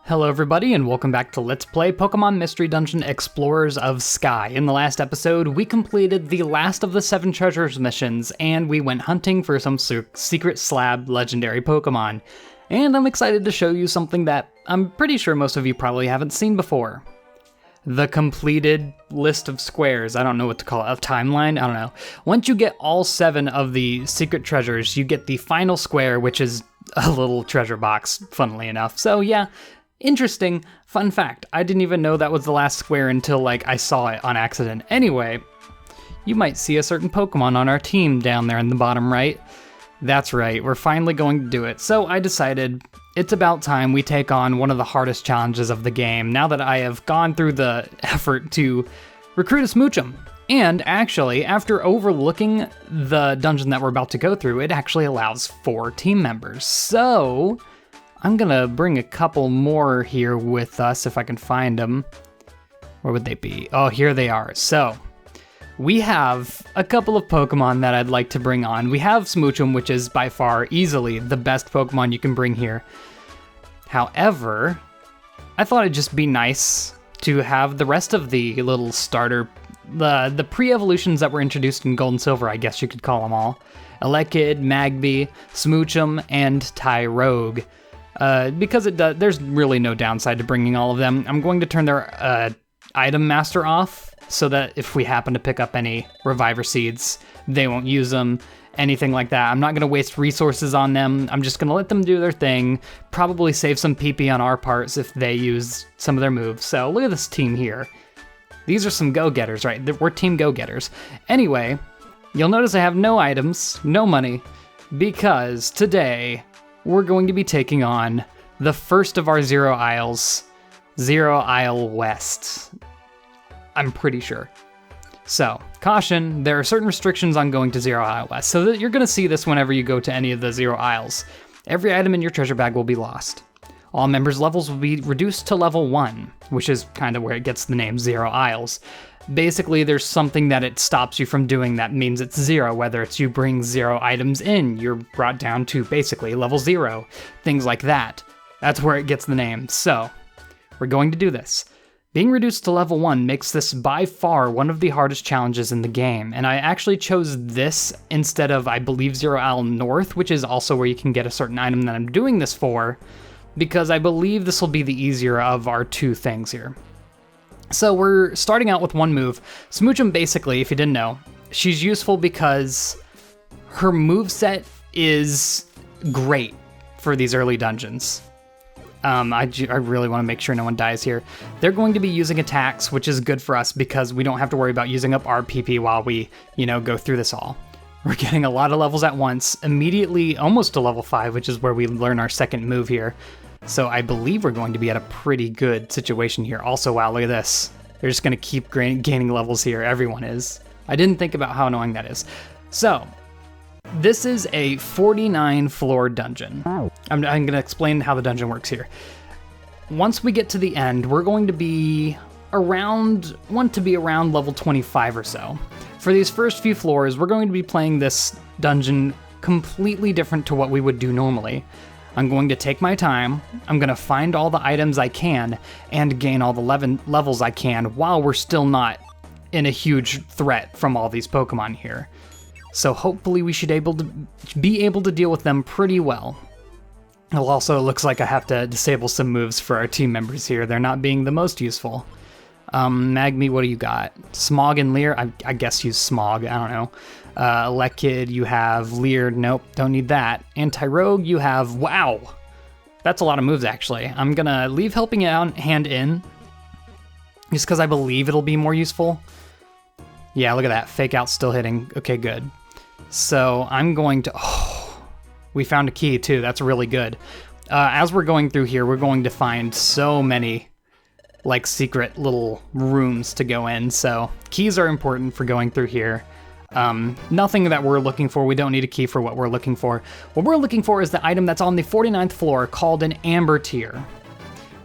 Hello everybody and welcome back to Let's Play Pokemon Mystery Dungeon Explorers of Sky. In the last episode, we completed the last of the 7 treasures missions, and we went hunting for some secret slab legendary Pokemon. And I'm excited to show you something that I'm pretty sure most of you probably haven't seen before. The completed list of squares. I don't know what to call it, a timeline? I don't know. Once you get all 7 of the secret treasures, you get the final square, which is a little treasure box, funnily enough. So yeah, interesting. Fun fact, I didn't even know that was the last square until I saw it on accident. Anyway, you might see a certain Pokemon on our team down there in the bottom right. That's right, we're finally going to do it. So I decided it's about time we take on one of the hardest challenges of the game, now that I have gone through the effort to recruit a Smoochum. And actually, after overlooking the dungeon that we're about to go through, it actually allows 4 team members. So I'm gonna bring a couple more here with us if I can find them. Where would they be? Oh, here they are. So we have a couple of Pokemon that I'd like to bring on. We have Smoochum, which is by far easily the best Pokemon you can bring here. However, I thought it'd just be nice to have the rest of the little starter, the pre-evolutions that were introduced in Gold and Silver, I guess you could call them all. Elekid, Magby, Smoochum, and Tyrogue. Because there's really no downside to bringing all of them. I'm going to turn their item master off so that if we happen to pick up any reviver seeds, they won't use them, anything like that. I'm not going to waste resources on them. I'm just going to let them do their thing, probably save some PP on our parts if they use some of their moves. So look at this team here. These are some go-getters, right? We're team go-getters. Anyway, you'll notice I have no items, no money, because today we're going to be taking on the first of our Zero Isles, Zero Isle West. I'm pretty sure. So, caution, there are certain restrictions on going to Zero Isle West, so that you're going to see this whenever you go to any of the Zero Isles. Every item in your treasure bag will be lost. All members' levels will be reduced to level 1, which is kind of where it gets the name Zero Isles. Basically, there's something that it stops you from doing that means it's 0, whether it's you bring 0 items in, you're brought down to basically level 0, things like that. That's where it gets the name. So, we're going to do this. Being reduced to level 1 makes this by far one of the hardest challenges in the game, and I actually chose this instead of, I believe, Zero Isle North, which is also where you can get a certain item that I'm doing this for, because I believe this will be the easier of our 2 things here. So we're starting out with one move. Smoochum, basically, if you didn't know, she's useful because her moveset is great for these early dungeons. I really want to make sure no one dies here. They're going to be using attacks, which is good for us because we don't have to worry about using up our PP while we, go through this all. We're getting a lot of levels at once, immediately almost to level 5, which is where we learn our second move here. So I believe we're going to be at a pretty good situation here. Also, wow, look at this. They're just going to keep gaining levels here. Everyone is. I didn't think about how annoying that is. So, this is a 49-floor dungeon. I'm going to explain how the dungeon works here. Once we get to the end, we're going to be around level 25 or so. For these first few floors, we're going to be playing this dungeon completely different to what we would do normally. I'm going to take my time, I'm going to find all the items I can, and gain all the levels I can while we're still not in a huge threat from all these Pokemon here. So hopefully we should be able to deal with them pretty well. It also looks like I have to disable some moves for our team members here. They're not being the most useful. Magmy, what do you got? Smog and Leer? I guess use Smog, I don't know. Elekid, you have Leer, nope, don't need that. And Tyrogue, you have, wow! That's a lot of moves, actually. I'm gonna leave Helping Hand in, just because I believe it'll be more useful. Yeah, look at that, Fake Out still hitting. Okay, good. So I'm going to, we found a key too, that's really good. As we're going through here, we're going to find so many secret little rooms to go in, so keys are important for going through here. Nothing that we're looking for, we don't need a key for what we're looking for. What we're looking for is the item that's on the 49th floor called an Amber Tier.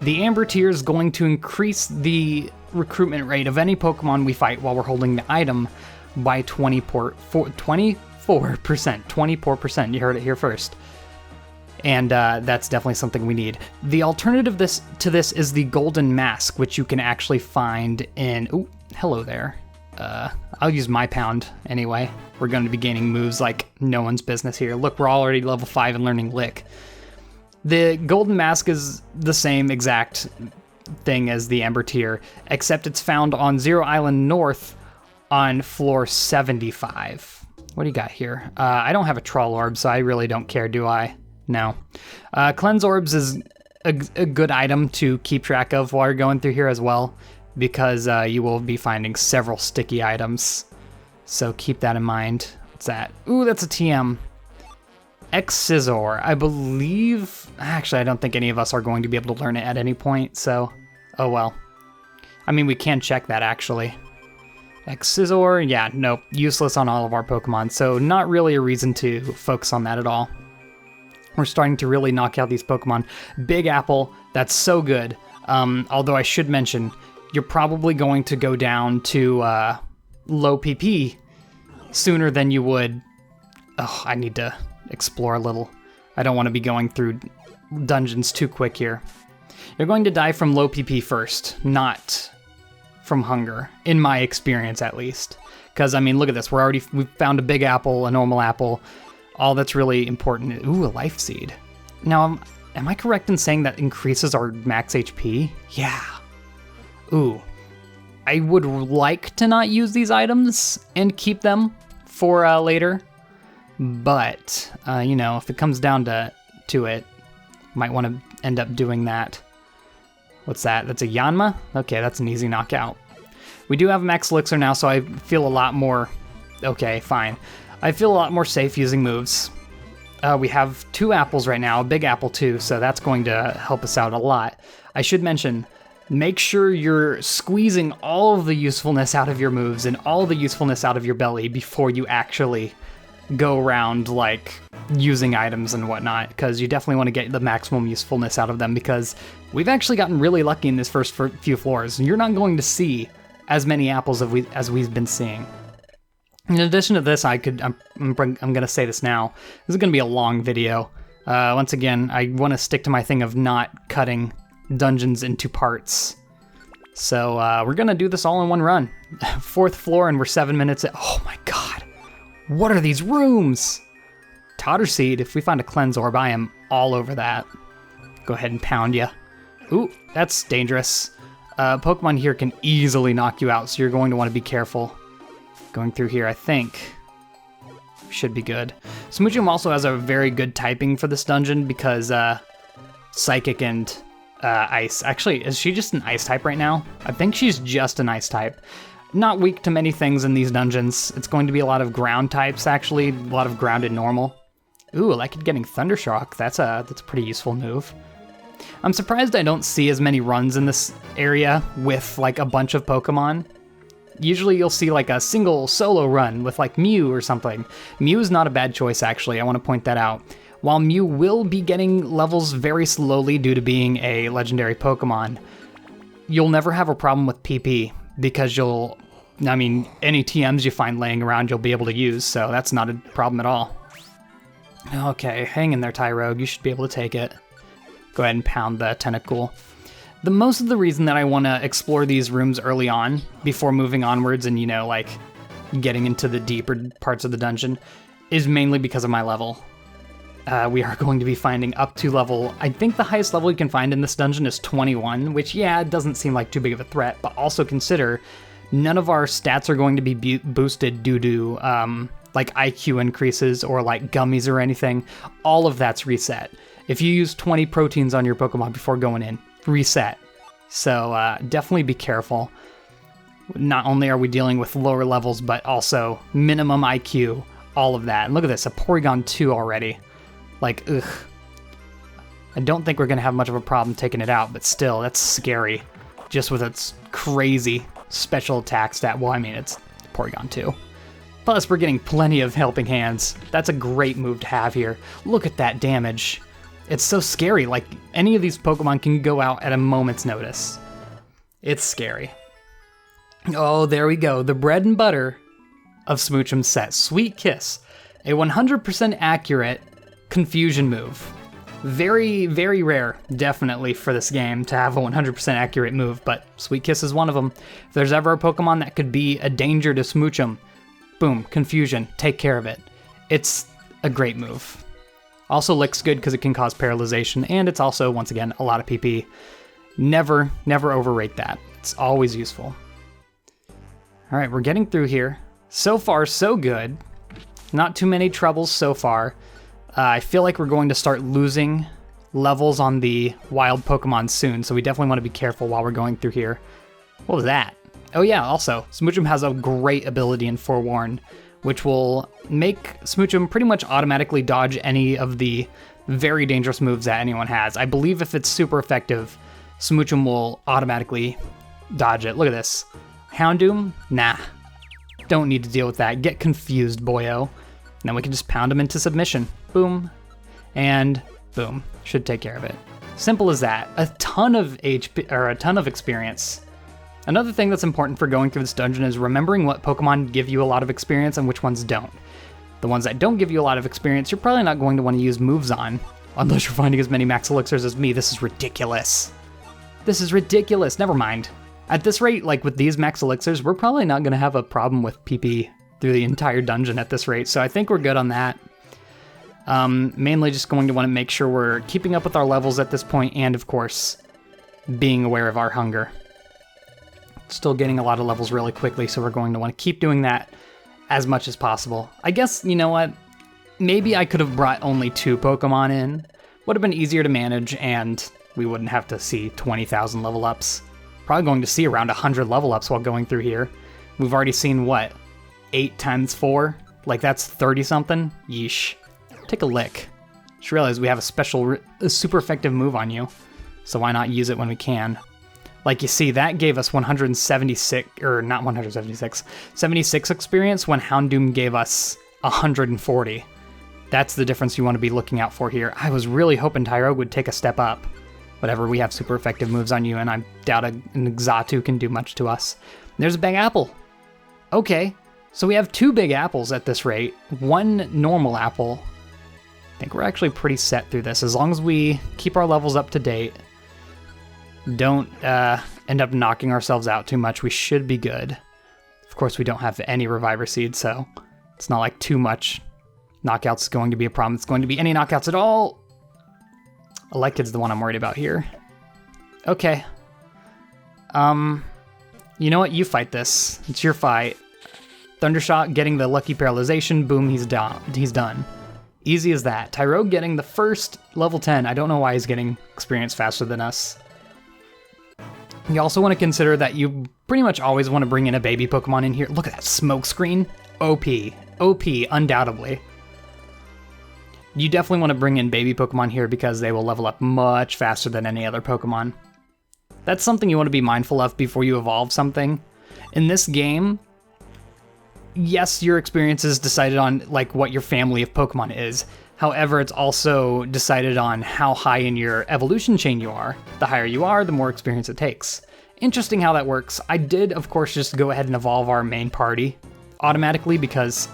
The Amber Tier is going to increase the recruitment rate of any Pokemon we fight while we're holding the item by 24%. 24%, you heard it here first. And that's definitely something we need. The alternative to this is the Golden Mask, which you can actually find in... Ooh, hello there. I'll use my pound anyway. We're going to be gaining moves like no one's business here. Look, we're already level 5 and learning Lick. The Golden Mask is the same exact thing as the Ember Tier, except it's found on Zero Island North on floor 75. What do you got here? I don't have a Troll Orb, so I really don't care, do I? No. Cleanse Orbs is a good item to keep track of while you're going through here as well, because you will be finding several sticky items. So keep that in mind. What's that? Ooh, that's a TM. X-Scissor, I believe... Actually, I don't think any of us are going to be able to learn it at any point, so... Oh well. I mean, we can check that, actually. X-Scissor, yeah, nope. Useless on all of our Pokemon, so not really a reason to focus on that at all. We're starting to really knock out these Pokemon. Big Apple, that's so good. Although I should mention, you're probably going to go down to low PP sooner than you would... Oh, I need to explore a little. I don't want to be going through dungeons too quick here. You're going to die from low PP first, not from hunger, in my experience at least. Because, I mean, look at this. We've found a big apple, a normal apple. All that's really important. Ooh, a life seed. Now, am I correct in saying that increases our max HP? Yeah. Ooh. I would like to not use these items and keep them for later. But, you know, if it comes down to it, might want to end up doing that. What's that? That's a Yanma? Okay, that's an easy knockout. We do have Max Elixir now, so I feel a lot more... Okay, fine. I feel a lot more safe using moves. We have 2 apples right now, a big apple too, so that's going to help us out a lot. I should mention, make sure you're squeezing all of the usefulness out of your moves and all the usefulness out of your belly before you actually go around, like, using items and whatnot, because you definitely want to get the maximum usefulness out of them, because we've actually gotten really lucky in this first few floors. You're not going to see as many apples as we've been seeing. In addition to this, I'm going to say this now. This is going to be a long video. Once again, I want to stick to my thing of not cutting dungeons into parts. So we're going to do this all in one run. 4th floor, and we're 7 minutes in. Oh my god. What are these rooms? Totter Seed, if we find a Cleanse Orb, I am all over that. Go ahead and pound ya. Ooh, that's dangerous. Pokemon here can easily knock you out, so you're going to want to be careful. Going through here, I think should be good. Smoochum also has a very good typing for this dungeon because Psychic and Ice. Actually, is she just an Ice type right now? I think she's just an Ice type. Not weak to many things in these dungeons. It's going to be a lot of ground types, actually. A lot of grounded normal. Ooh, I like it getting Thundershock. That's a pretty useful move. I'm surprised I don't see as many runs in this area with, like, a bunch of Pokemon. Usually you'll see, like, a single solo run with, like, Mew or something. Mew is not a bad choice, actually. I want to point that out. While Mew will be getting levels very slowly due to being a legendary Pokemon, you'll never have a problem with PP, because any TMs you find laying around you'll be able to use, so that's not a problem at all. Okay, hang in there, Tyrogue. You should be able to take it. Go ahead and pound the Tentacool. Most of the reason that I want to explore these rooms early on, before moving onwards and, like, getting into the deeper parts of the dungeon, is mainly because of my level. We are going to be finding up to level... I think the highest level you can find in this dungeon is 21, which, yeah, it doesn't seem like too big of a threat, but also consider none of our stats are going to be boosted due to, like, IQ increases or, like, gummies or anything. All of that's reset. If you use 20 proteins on your Pokemon before going in, reset. So definitely be careful. Not only are we dealing with lower levels, but also minimum IQ, all of that. And look at this, a Porygon 2 already. Like, ugh. I don't think we're going to have much of a problem taking it out, but still, that's scary. Just with its crazy special attack stat. Well, I mean, it's Porygon 2. Plus, we're getting plenty of helping hands. That's a great move to have here. Look at that damage. It's so scary. Like, any of these Pokemon can go out at a moment's notice. It's scary. Oh, there we go. The bread and butter of Smoochum's set. Sweet Kiss. A 100% accurate confusion move. Very, very rare, definitely, for this game to have a 100% accurate move, but Sweet Kiss is one of them. If there's ever a Pokemon that could be a danger to Smoochum, boom, Confusion, take care of it. It's a great move. Also Lick's good because it can cause paralyzation, and it's also, once again, a lot of PP. Never overrate that. It's always useful. All right, we're getting through here. So far, so good. Not too many troubles so far. I feel like we're going to start losing levels on the wild Pokemon soon, so we definitely want to be careful while we're going through here. What was that? Oh yeah, also, Smoochum has a great ability in Forewarn, which will make Smoochum pretty much automatically dodge any of the very dangerous moves that anyone has. I believe if it's super effective, Smoochum will automatically dodge it. Look at this. Houndoom? Nah. Don't need to deal with that. Get confused, boyo. Then we can just pound him into submission. Boom. And boom. Should take care of it. Simple as that. A ton of HP, or a ton of experience. Another thing that's important for going through this dungeon is remembering what Pokemon give you a lot of experience and which ones don't. The ones that don't give you a lot of experience, you're probably not going to want to use moves on, unless you're finding as many max elixirs as me. This is ridiculous. This is ridiculous. Never mind. At this rate, like with these max elixirs, we're probably not going to have a problem with PP through the entire dungeon at this rate, so I think we're good on that. Mainly just going to want to make sure we're keeping up with our levels at this point, and of course, being aware of our hunger. Still getting a lot of levels really quickly, so we're going to want to keep doing that as much as possible. I guess, you know what? Maybe I could have brought only 2 Pokemon in. Would have been easier to manage, and we wouldn't have to see 20,000 level ups. Probably going to see around 100 level ups while going through here. We've already seen, what, 8 times 4? Like, that's 30-something? Yeesh. Take a lick. Just realized we have a super effective move on you, so why not use it when we can? Like you see, that gave us 176, or not 176, 76 experience when Houndoom gave us 140. That's the difference you want to be looking out for here. I was really hoping Tyrogue would take a step up. Whatever, we have super effective moves on you, and I doubt an Xatu can do much to us. There's a Big Apple. Okay, so we have 2 Big Apples at this rate, 1 normal apple. I think we're actually pretty set through this. As long as we keep our levels up to date, don't end up knocking ourselves out too much, we should be good. Of course, we don't have any Reviver Seed, so it's not like too much knockouts is going to be a problem. It's going to be any knockouts at all. Elected's the one I'm worried about here. Okay. You know what? You fight this. It's your fight. Thundershot getting the lucky paralyzation. Boom, he's done. Easy as that. Tyrogue getting the first level 10. I don't know why he's getting experience faster than us. You also want to consider that you pretty much always want to bring in a baby Pokemon in here. Look at that smoke screen. OP. OP, undoubtedly. You definitely want to bring in baby Pokemon here because they will level up much faster than any other Pokemon. That's something you want to be mindful of before you evolve something. In this game, yes, your experience is decided on like what your family of Pokemon is. However, it's also decided on how high in your evolution chain you are. The higher you are, the more experience it takes. Interesting how that works. I did, of course, just go ahead and evolve our main party automatically because,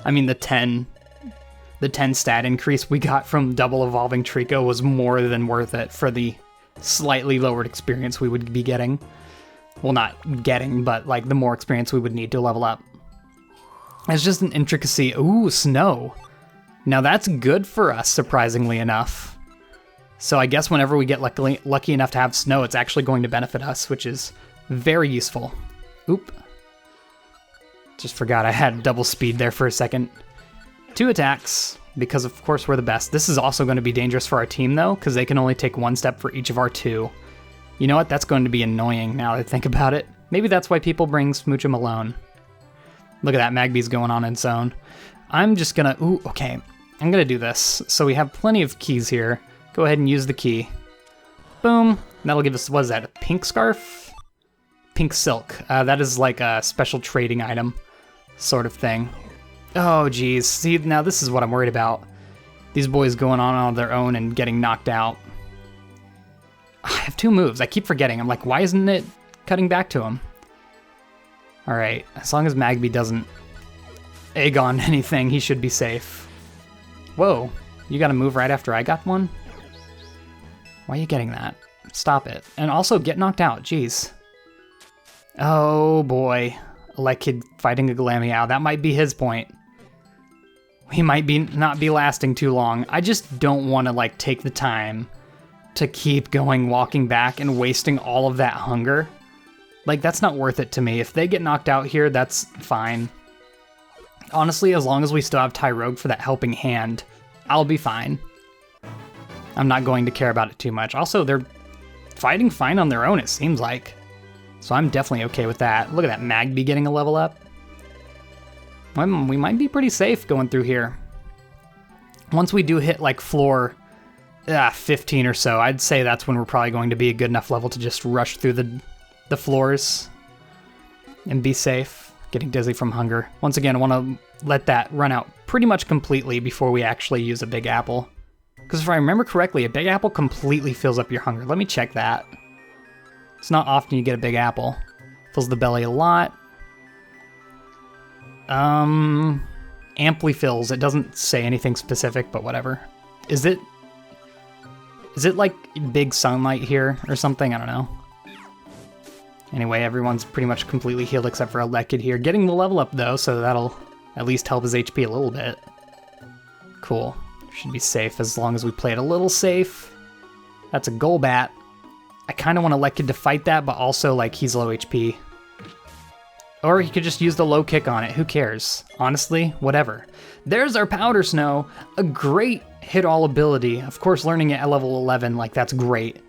I mean, the 10 stat increase we got from double evolving Trico was more than worth it for the slightly lowered experience we would be getting. Well, not getting, but like the more experience we would need to level up. It's just an intricacy. Ooh, snow. Now that's good for us, surprisingly enough. So I guess whenever we get lucky enough to have snow, it's actually going to benefit us, which is very useful. Oop. Just forgot I had double speed there for a second. 2 attacks, because of course we're the best. This is also going to be dangerous for our team though, because they can only take 1 step for each of our 2. You know what? That's going to be annoying now that I think about it. Maybe that's why people bring Smoochum alone. Look at that, Magby's going on its own. I'm just gonna, ooh, okay. I'm gonna do this. So we have plenty of keys here. Go ahead and use the key. Boom. That'll give us, what is that, a pink scarf? Pink silk. That is like a special trading item sort of thing. Oh, geez. See, now this is what I'm worried about. These boys going on their own and getting knocked out. I have 2 moves. I keep forgetting. I'm like, why isn't it cutting back to him? All right. As long as Magby doesn't egg on anything, he should be safe. Whoa. You got a move right after I got one? Why are you getting that? Stop it. And also get knocked out, jeez. Oh boy. Lekid fighting a Glameow, that might be his point. He might not be lasting too long. I just don't want to like take the time to keep walking back and wasting all of that hunger. Like, that's not worth it to me. If they get knocked out here, that's fine. Honestly, as long as we still have Tyrogue for that helping hand, I'll be fine. I'm not going to care about it too much. Also, they're fighting fine on their own, it seems like. So I'm definitely okay with that. Look at that Magby getting a level up. We might be pretty safe going through here. Once we do hit like floor 15 or so, I'd say that's when we're probably going to be a good enough level to just rush through the floors and be safe. Getting dizzy from hunger. Once again, I want to let that run out pretty much completely before we actually use a Big Apple. Because if I remember correctly, a Big Apple completely fills up your hunger. Let me check that. It's not often you get a Big Apple. Fills the belly a lot. Amply fills. It doesn't say anything specific, but whatever. Is it like big sunlight here or something? I don't know. Anyway, everyone's pretty much completely healed except for Lekid here. Getting the level up though, so that'll at least help his HP a little bit. Cool. Should be safe as long as we play it a little safe. That's a Golbat. I kind of want Lekid to fight that, but also like he's low HP. Or he could just use the low kick on it. Who cares? Honestly, whatever. There's our Powder Snow. A great hit-all ability. Of course, learning it at level 11, like that's great.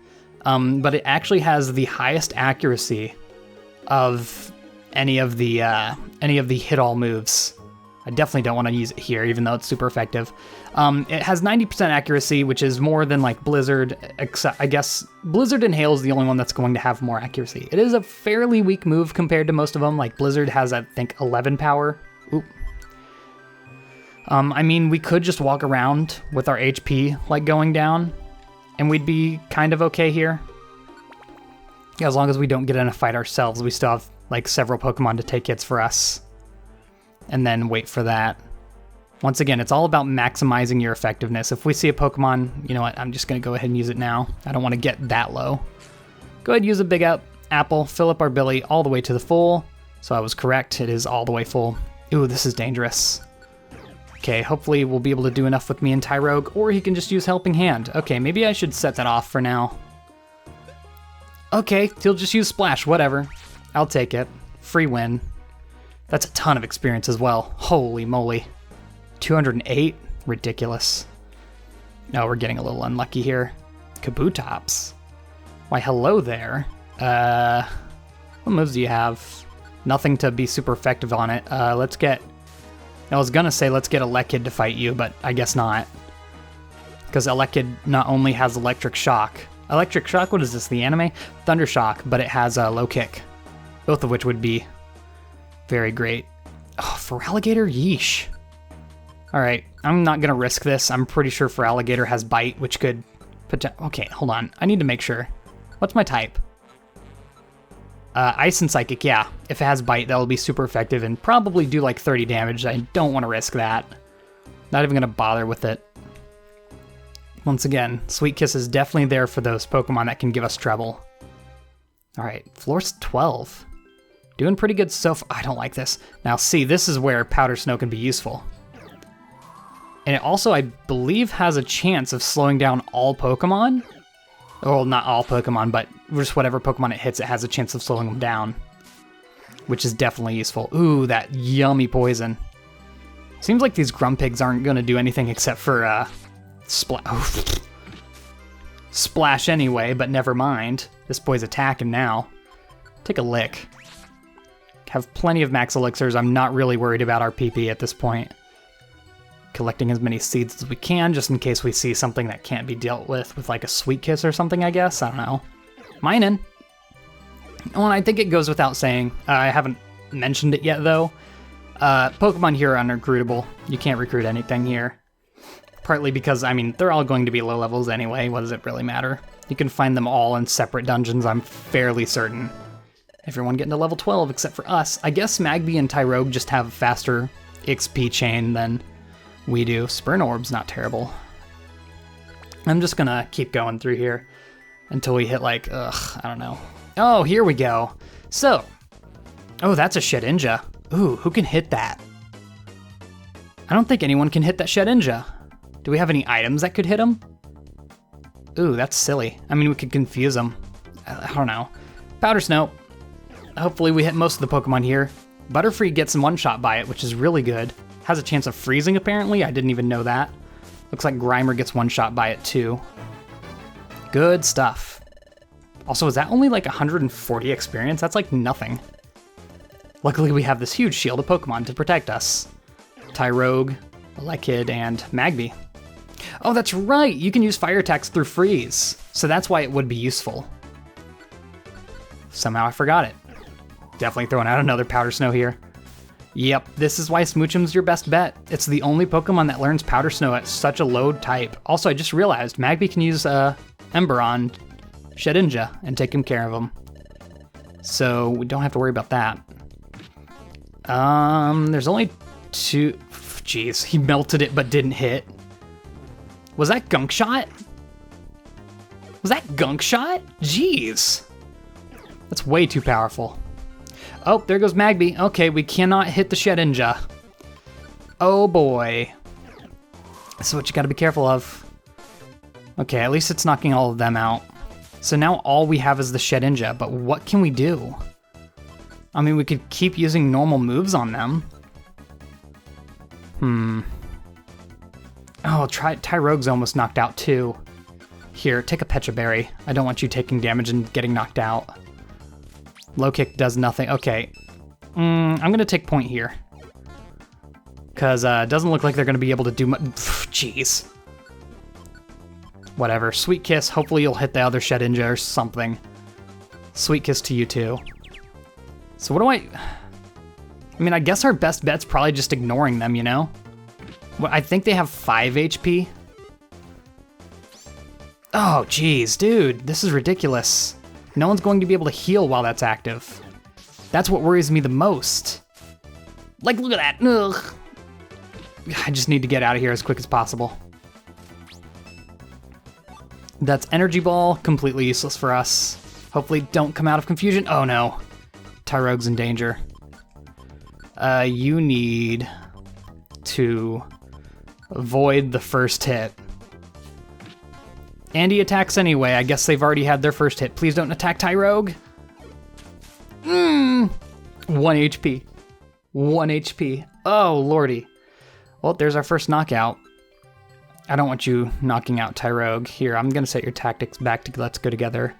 But it actually has the highest accuracy of any of the hit-all moves. I definitely don't want to use it here, even though it's super effective. It has 90% accuracy, which is more than like Blizzard, except I guess Blizzard and Hail is the only one that's going to have more accuracy. It is a fairly weak move compared to most of them. Like Blizzard has, I think, 11 power. Oop. I mean, we could just walk around with our HP like going down, and we'd be kind of okay here. Yeah, as long as we don't get in a fight ourselves, we still have like several Pokemon to take hits for us. And then wait for that. Once again, it's all about maximizing your effectiveness. If we see a Pokemon, you know what, I'm just going to go ahead and use it now. I don't want to get that low. Go ahead and use a Big Apple, fill up our Billy all the way to the full. So I was correct, it is all the way full. Ooh, this is dangerous. Okay, hopefully we'll be able to do enough with me and Tyrogue, or he can just use Helping Hand. Okay, maybe I should set that off for now. Okay, he'll just use Splash, whatever. I'll take it. Free win. That's a ton of experience as well. Holy moly. 208? Ridiculous. No, we're getting a little unlucky here. Kabutops. Why, hello there. What moves do you have? Nothing to be super effective on it. Let's get... I was gonna say let's get Elekid to fight you, but I guess not. Because Elekid not only has Electric Shock. Electric Shock, what is this, the anime? Thunder Shock, but it has a low kick. Both of which would be very great. Oh, Feraligatr? Yeesh. Alright, I'm not gonna risk this. I'm pretty sure Feraligatr has Bite, which could... Okay, hold on. I need to make sure. What's my type? Ice and Psychic, yeah. If it has Bite, that'll be super effective and probably do like 30 damage. I don't want to risk that. Not even gonna bother with it. Once again, Sweet Kiss is definitely there for those Pokemon that can give us trouble. Alright, floor's 12. Doing pretty good so far. I don't like this. Now see, this is where Powder Snow can be useful. And it also, I believe, has a chance of slowing down all Pokemon. Well, not all Pokemon, but just whatever Pokemon it hits, it has a chance of slowing them down. Which is definitely useful. Ooh, that yummy poison. Seems like these Grumpigs aren't going to do anything except for splash anyway, but never mind. This boy's attacking now. Take a lick. Have plenty of max elixirs. I'm not really worried about our PP at this point. Collecting as many seeds as we can, just in case we see something that can't be dealt with like a Sweet Kiss or something, I guess. I don't know. Mining. Oh, and I think it goes without saying. I haven't mentioned it yet, though. Pokemon here are unrecruitable. You can't recruit anything here. Partly because, I mean, they're all going to be low levels anyway. What does it really matter? You can find them all in separate dungeons, I'm fairly certain. Everyone getting to level 12 except for us. I guess Magby and Tyrogue just have a faster XP chain than we do. Spurn Orb's not terrible. I'm just gonna keep going through here. until we hit like, I don't know. Oh, here we go. So, oh, that's a Shedinja. Ooh, who can hit that? I don't think anyone can hit that Shedinja. Do we have any items that could hit him? Ooh, that's silly. I mean, we could confuse them. I don't know. Powder Snow. Hopefully we hit most of the Pokemon here. Butterfree gets one shot by it, which is really good. Has a chance of freezing, apparently. I didn't even know that. Looks like Grimer gets one shot by it, too. Good stuff. Also, is that only like 140 experience? That's like nothing. Luckily, we have this huge shield of Pokemon to protect us. Tyrogue, Lekid, and Magby. Oh, that's right! You can use fire attacks through freeze. So that's why it would be useful. Somehow I forgot it. Definitely throwing out another Powder Snow here. Yep, this is why Smoochum's your best bet. It's the only Pokemon that learns Powder Snow at such a low type. Also, I just realized Magby can use Ember on Shedinja and take him care of him. So we don't have to worry about that. There's only 2... Jeez, he melted it but didn't hit. Was that Gunk Shot? Was that Gunk Shot? Jeez. That's way too powerful. Oh, there goes Magby. Okay, we cannot hit the Shedinja. Oh boy. This is what you gotta be careful of. Okay, at least it's knocking all of them out. So now all we have is the Shedinja, but what can we do? I mean, we could keep using normal moves on them. Oh, Tyrogue's almost knocked out too. Here, take a Pecha Berry. I don't want you taking damage and getting knocked out. Low kick does nothing. Okay. I'm gonna take point here. Because it doesn't look like they're gonna be able to do much. Jeez. Whatever. Sweet Kiss. Hopefully you'll hit the other Shedinja or something. Sweet Kiss to you too. So what do I mean, I guess our best bet's probably just ignoring them, you know? Well, I think they have 5 HP. Oh, jeez, dude. This is ridiculous. No one's going to be able to heal while that's active. That's what worries me the most. Like, look at that. Ugh. I just need to get out of here as quick as possible. That's Energy Ball, completely useless for us. Hopefully don't come out of confusion. Oh no. Tyrogue's in danger. You need to avoid the first hit. And he attacks anyway. I guess they've already had their first hit. Please don't attack Tyrogue. 1 HP. 1 HP. Oh, lordy. Well, there's our first knockout. I don't want you knocking out Tyrogue. Here, I'm going to set your tactics back to Let's Go Together.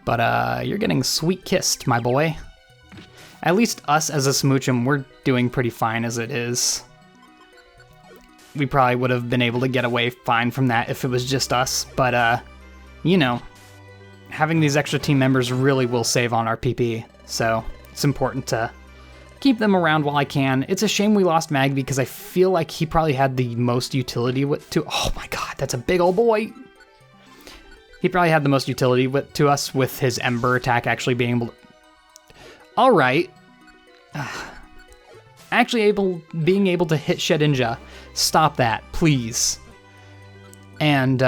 But you're getting sweet kissed, my boy. At least us as a Smoochum, we're doing pretty fine as it is. We probably would have been able to get away fine from that if it was just us. But, you know, having these extra team members really will save on our PP. So it's important to keep them around while I can. It's a shame we lost Magby because I feel like he probably had the most utility to... Oh my god, that's a big old boy! He probably had the most utility to us with his Ember attack actually being able to... Alright. Actually being able to hit Shedinja. Stop that, please. And,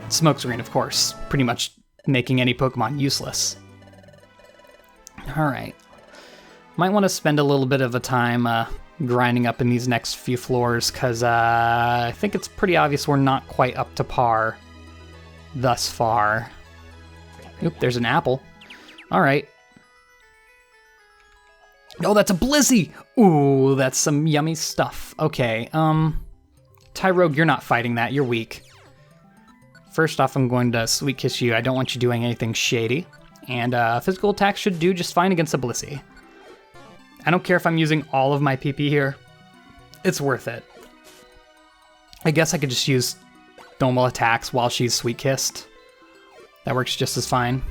Smokescreen, of course. Pretty much making any Pokemon useless. Alright. Might want to spend a little bit of a time grinding up in these next few floors, because I think it's pretty obvious we're not quite up to par thus far. Oop, there's an apple. Alright. Oh, that's a Blissey! Ooh, that's some yummy stuff. Okay, Tyrogue, you're not fighting that. You're weak. First off, I'm going to Sweet Kiss you. I don't want you doing anything shady. And physical attack should do just fine against a Blissey. I don't care if I'm using all of my PP here. It's worth it. I guess I could just use normal attacks while she's Sweet Kissed. That works just as fine.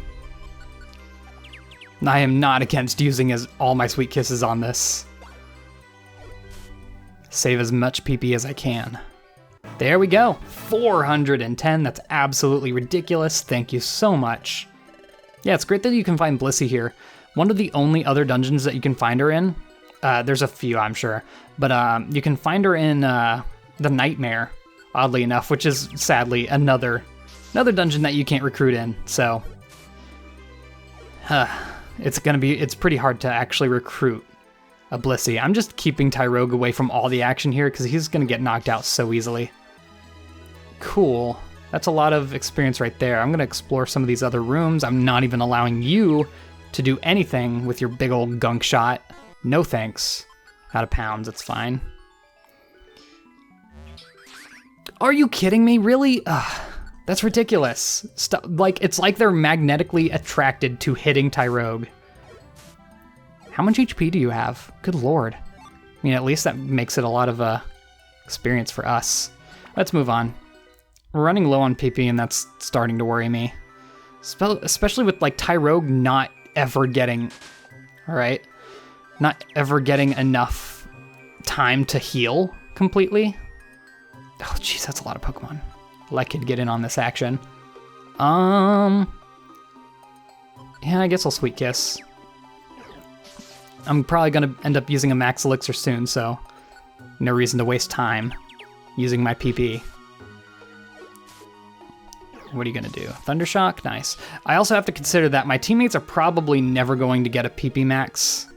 I am not against using all my Sweet Kisses on this. Save as much PP as I can. There we go. 410. That's absolutely ridiculous. Thank you so much. Yeah, it's great that you can find Blissey here. One of the only other dungeons that you can find her in, there's a few, I'm sure, but you can find her in the Nightmare, oddly enough, which is sadly another Another dungeon that you can't recruit in, so... it's pretty hard to actually recruit a Blissey. I'm just keeping Tyrogue away from all the action here because he's going to get knocked out so easily. Cool. That's a lot of experience right there. I'm going to explore some of these other rooms. I'm not even allowing you to do anything with your big old gunk shot. No thanks. Out of pounds, it's fine. Are you kidding me? Really? Ugh, that's ridiculous. It's like they're magnetically attracted to hitting Tyrogue. How much HP do you have? Good lord. I mean, at least that makes it a lot of experience for us. Let's move on. We're running low on PP, and that's starting to worry me. Especially with, like, Tyrogue not ever getting... Alright? Not ever getting enough time to heal completely. Oh, jeez, that's a lot of Pokemon. Let Kid get in on this action. Yeah, I guess I'll Sweet Kiss. I'm probably going to end up using a Max Elixir soon, so no reason to waste time using my PP. What are you going to do? Thundershock? Nice. I also have to consider that my teammates are probably never going to get a PP Max.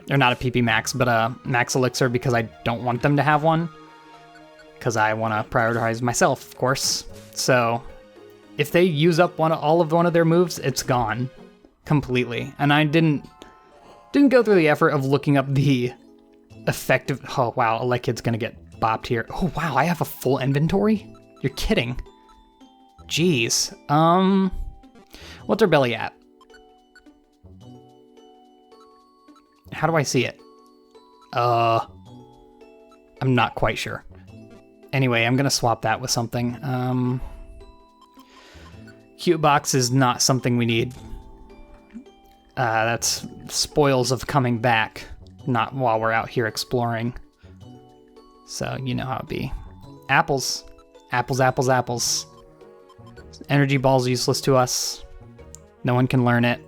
Or not a PP Max, but a Max Elixir because I don't want them to have one. Because I want to prioritize myself, of course. So if they use up all of their moves, it's gone completely. And I didn't go through the effort of looking up the effective... Oh, wow, Elekid's going to get bopped here. Oh, wow, I have a full inventory? You're kidding. Jeez. What's our belly at? How do I see it? I'm not quite sure. Anyway, I'm going to swap that with something. Cute box is not something we need. That's spoils of coming back, not while we're out here exploring. So, you know how it be. Apples. Apples, apples, apples. Energy ball's useless to us. No one can learn it.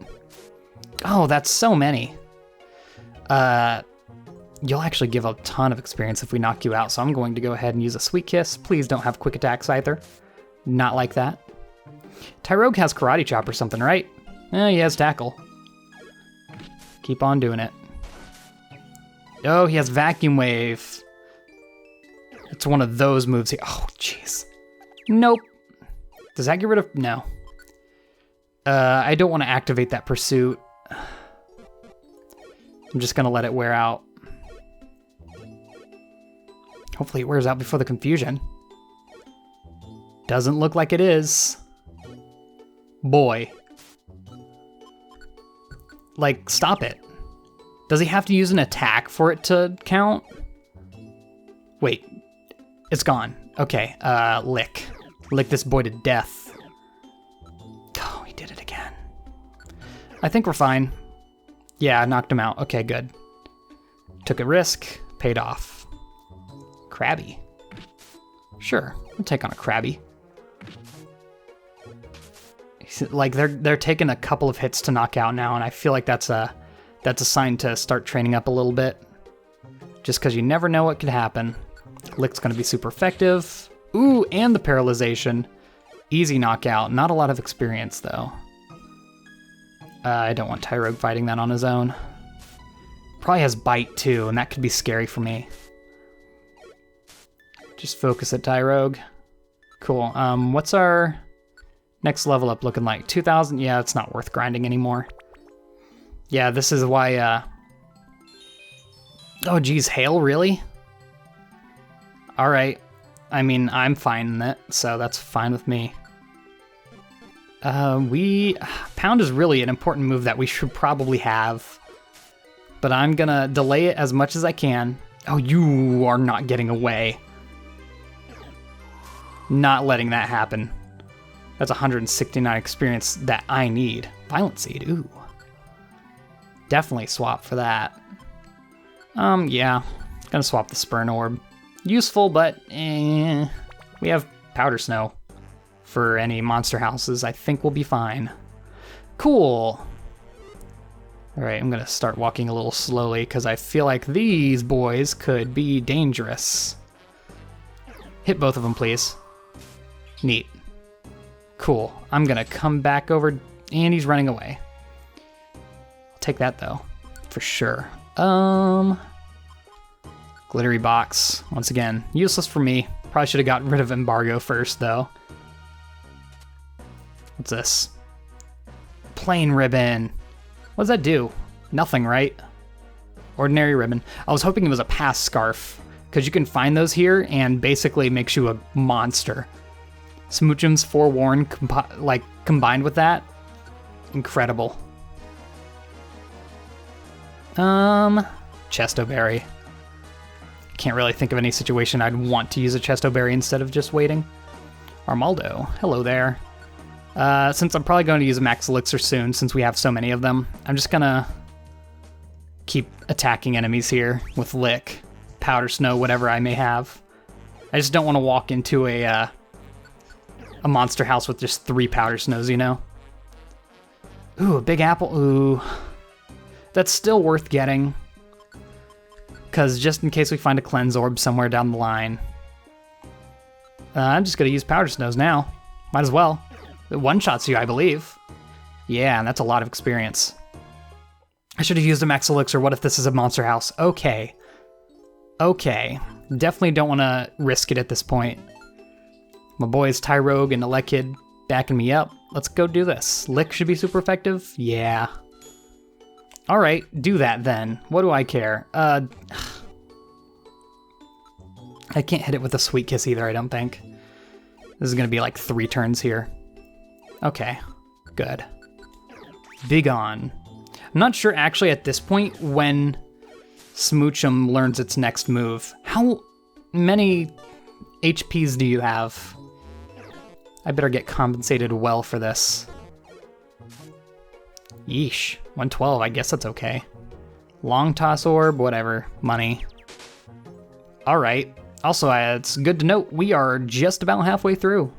Oh, that's so many. You'll actually give a ton of experience if we knock you out, so I'm going to go ahead and use a Sweet Kiss. Please don't have quick attacks either. Not like that. Tyrogue has Karate Chop or something, right? He has Tackle. Keep on doing it. Oh, he has Vacuum Wave. It's one of those moves here. Oh, jeez. Nope. Does that get rid of... No. I don't want to activate that Pursuit. I'm just going to let it wear out. Hopefully it wears out before the confusion. Doesn't look like it is. Boy. Like, stop it. Does he have to use an attack for it to count? Wait. It's gone. Okay, Lick. Lick this boy to death. Oh, he did it again. I think we're fine. Yeah, I knocked him out. Okay, good. Took a risk. Paid off. Krabby. Sure, we'll take on a Krabby. Like, they're taking a couple of hits to knock out now, and I feel like that's a sign to start training up a little bit. Just because you never know what could happen. Lick's going to be super effective. Ooh, and the paralyzation. Easy knockout. Not a lot of experience, though. I don't want Tyrogue fighting that on his own. Probably has Bite, too, and that could be scary for me. Just focus at Tyrogue. Cool. What's our next level up looking like? 2,000? Yeah, it's not worth grinding anymore. Yeah, this is why, Oh, geez, Hail, really? Alright. I mean, I'm fine in it, so that's fine with me. Pound is really an important move that we should probably have. But I'm gonna delay it as much as I can. Oh, you are not getting away. Not letting that happen. That's 169 experience that I need. Violent Seed, ooh. Definitely swap for that. Yeah. Gonna swap the Spurn Orb. Useful, but we have Powder Snow for any monster houses. I think we'll be fine. Cool. Alright, I'm gonna start walking a little slowly because I feel like these boys could be dangerous. Hit both of them, please. Neat. Cool. I'm gonna come back over, and he's running away. I'll take that though, for sure. Glittery box. Once again, useless for me. Probably should have gotten rid of embargo first though. What's this? Plain ribbon. What does that do? Nothing, right? Ordinary ribbon. I was hoping it was a pass scarf, because you can find those here and basically makes you a monster. Smoochum's Forewarn combined with that, incredible. Chestoberry. Can't really think of any situation I'd want to use a Chestoberry instead of just waiting. Armaldo, hello there. Since I'm probably going to use a Max Elixir soon, since we have so many of them, I'm just gonna keep attacking enemies here with Lick, Powder Snow, whatever I may have. I just don't want to walk into a monster house with just 3 Powder Snows, you know? Ooh, a big apple. Ooh. That's still worth getting, because just in case we find a Cleanse Orb somewhere down the line. I'm just going to use Powder Snows now. Might as well. It one-shots you, I believe. Yeah, and that's a lot of experience. I should have used a Max Elixir. What if this is a monster house? Okay. Okay. Definitely don't want to risk it at this point. My boys Tyrogue and Elekid backing me up. Let's go do this. Lick should be super effective. Yeah. Alright, do that then. What do I care? I can't hit it with a Sweet Kiss either, I don't think. This is going to be like 3 turns here. Okay, good. Big on. I'm not sure actually at this point when Smoochum learns its next move. How many HPs do you have? I better get compensated well for this. Yeesh, 112, I guess that's okay. Long Toss Orb, whatever, money. Alright, also it's good to note we are just about halfway through.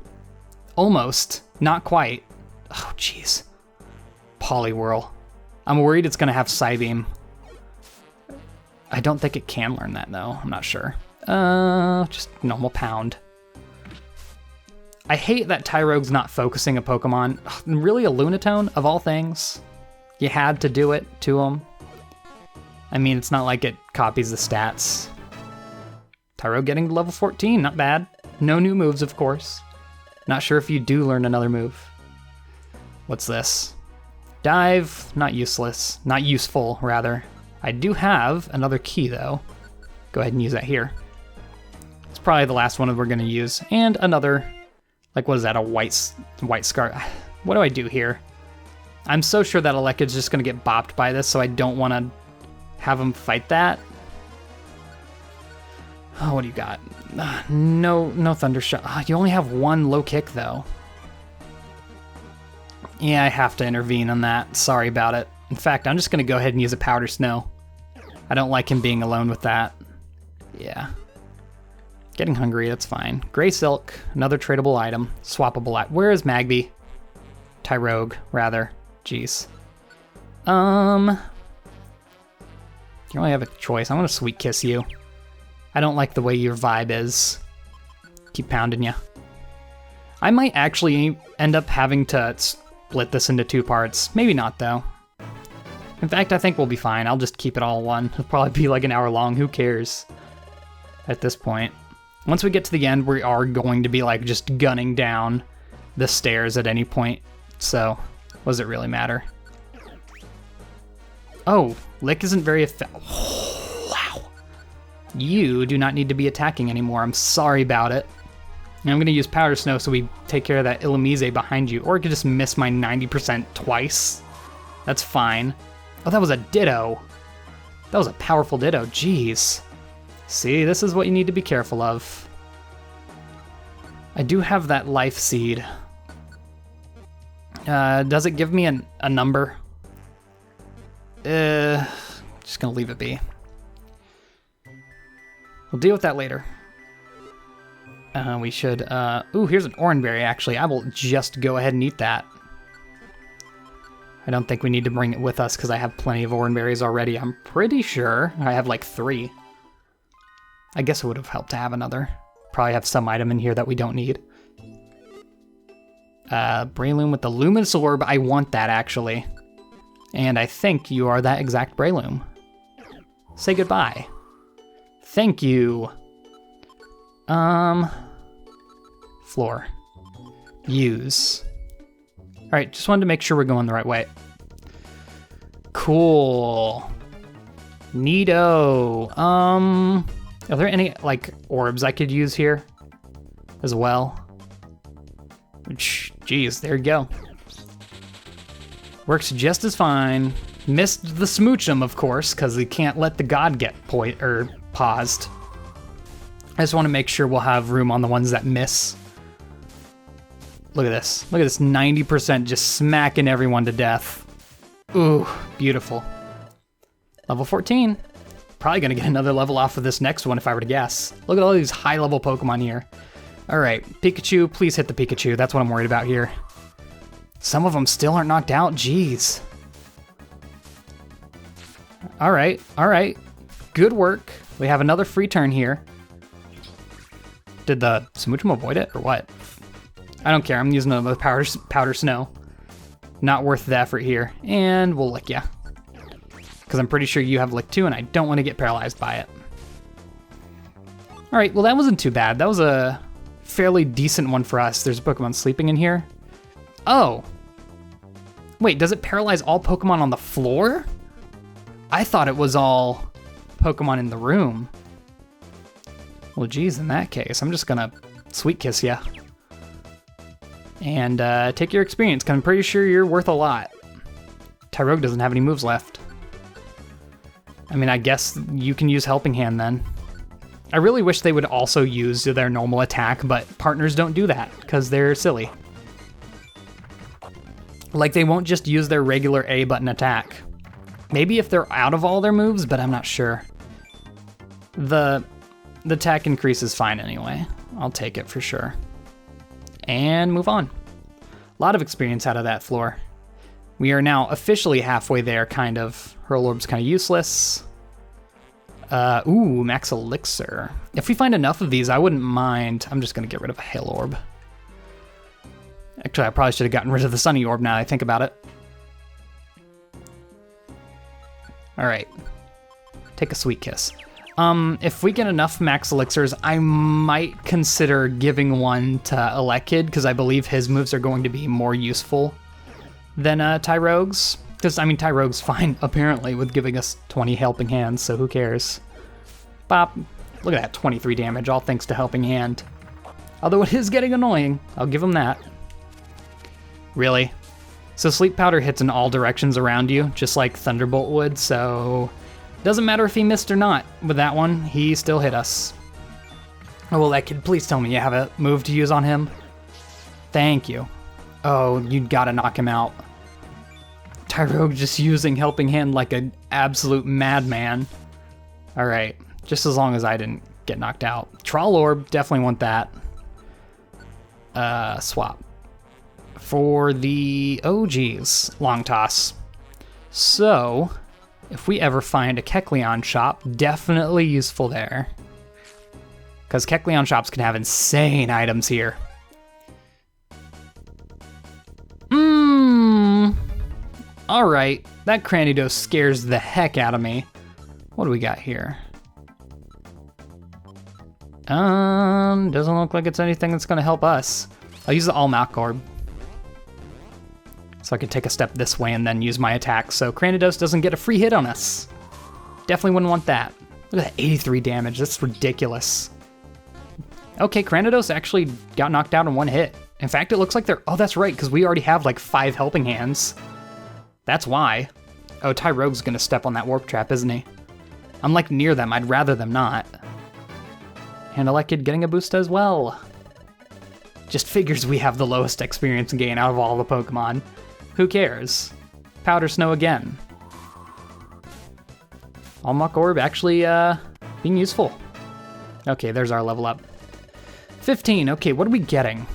Almost, not quite. Oh jeez. Poliwhirl. I'm worried it's gonna have Psybeam. I don't think it can learn that though, I'm not sure. Just normal pound. I hate that Tyrogue's not focusing a Pokemon. Ugh, really, a Lunatone, of all things? You had to do it to him. I mean, it's not like it copies the stats. Tyrogue getting to level 14, not bad. No new moves, of course. Not sure if you do learn another move. What's this? Dive, not useless. Not useful, rather. I do have another key, though. Go ahead and use that here. It's probably the last one we're going to use. And another, like, what is that, a white scar? What do I do here? I'm so sure that Elekid's just going to get bopped by this, so I don't want to have him fight that. Oh, what do you got? No Thundershot. You only have 1 low kick, though. Yeah, I have to intervene on that. Sorry about it. In fact, I'm just going to go ahead and use a Powder Snow. I don't like him being alone with that. Yeah. Getting hungry, that's fine. Gray Silk, another tradable item. Swappable item. Where is Magby? Tyrogue, rather. Jeez. You only have a choice. I'm going to Sweet Kiss you. I don't like the way your vibe is. Keep pounding ya. I might actually end up having to split this into 2 parts. Maybe not, though. In fact, I think we'll be fine. I'll just keep it all one. It'll probably be like an hour long. Who cares? At this point. Once we get to the end, we are going to be like just gunning down the stairs at any point. So, what does it really matter? Oh, Lick isn't very effective. Wow. You do not need to be attacking anymore. I'm sorry about it. And I'm going to use Powder Snow so we take care of that Illumise behind you. Or I could just miss my 90% twice. That's fine. Oh, that was a Ditto. That was a powerful Ditto. Jeez. See, this is what you need to be careful of. I do have that Life Seed. Does it give me a number? Just gonna leave it be. We'll deal with that later. We should, ooh, here's an Oranberry, actually. I will just go ahead and eat that. I don't think we need to bring it with us because I have plenty of Oranberries already. I'm pretty sure I have like 3. I guess it would have helped to have another. Probably have some item in here that we don't need. Breloom with the Luminous Orb. I want that, actually. And I think you are that exact Breloom. Say goodbye. Thank you. Floor. Use. Alright, just wanted to make sure we're going the right way. Cool. Neato. Are there any, like, orbs I could use here as well? Jeez, there you go. Works just as fine. Missed the Smoochum, of course, because we can't let the god get paused. I just want to make sure we'll have room on the ones that miss. Look at this. Look at this 90% just smacking everyone to death. Ooh, beautiful. Level 14. Probably going to get another level off of this next one if I were to guess. Look at all these high-level Pokemon here. All right, Pikachu, please hit the Pikachu. That's what I'm worried about here. Some of them still aren't knocked out. Jeez. All right. Good work. We have another free turn here. Did the Smoochum avoid it or what? I don't care. I'm using another powder snow. Not worth the effort here. And we'll lick ya. Because I'm pretty sure you have lick too, and I don't want to get paralyzed by it. All right, well, that wasn't too bad. That was a fairly decent one for us. There's a Pokemon sleeping in here. Oh. Wait, does it paralyze all Pokemon on the floor? I thought it was all Pokemon in the room. Well, geez, in that case, I'm just gonna sweet kiss ya. And take your experience, because I'm pretty sure you're worth a lot. Tyrogue doesn't have any moves left. I mean, I guess you can use Helping Hand then. I really wish they would also use their normal attack, but partners don't do that, because they're silly. Like, they won't just use their regular A button attack. Maybe if they're out of all their moves, but I'm not sure. The attack increase is fine anyway. I'll take it for sure. And move on. A lot of experience out of that floor. We are now officially halfway there, kind of. Hurl Orb's kind of useless. Ooh, Max Elixir. If we find enough of these, I wouldn't mind. I'm just going to get rid of a Hail Orb. Actually, I probably should have gotten rid of the Sunny Orb now that I think about it. Alright. Take a Sweet Kiss. If we get enough Max Elixirs, I might consider giving one to Elekid, because I believe his moves are going to be more useful than Tyrogue's. Because, I mean, Tyrogue's fine, apparently, with giving us 20 Helping Hands, so who cares? Bop. Look at that, 23 damage, all thanks to Helping Hand. Although it is getting annoying, I'll give him that. Really? So Sleep Powder hits in all directions around you, just like Thunderbolt would, so... Doesn't matter if he missed or not. With that one, he still hit us. Oh, well, that kid, please tell me you have a move to use on him. Thank you. Oh, you gotta knock him out. Tyrogue just using Helping Hand like an absolute madman. Alright, just as long as I didn't get knocked out. Troll Orb, definitely want that. Swap. For the... Oh, geez. Long Toss. So... If we ever find a Kecleon shop, definitely useful there. Because Kecleon shops can have insane items here. Alright, that Cranidos scares the heck out of me. What do we got here? Doesn't look like it's anything that's gonna help us. I'll use the All-Mach Orb. So I can take a step this way and then use my attack, so Cranidos doesn't get a free hit on us. Definitely wouldn't want that. Look at that 83 damage, that's ridiculous. Okay, Cranidos actually got knocked out in one hit. In fact, it looks like they're... Oh, that's right, because we already have like 5 Helping Hands. That's why. Oh, Tyrogue's gonna step on that Warp Trap, isn't he? I'm like near them, I'd rather them not. And Elekid getting a boost as well. Just figures we have the lowest experience gain out of all the Pokemon. Who cares? Powder Snow again. All-Mach Orb actually being useful. Okay, there's our level up. 15, okay, what are we getting?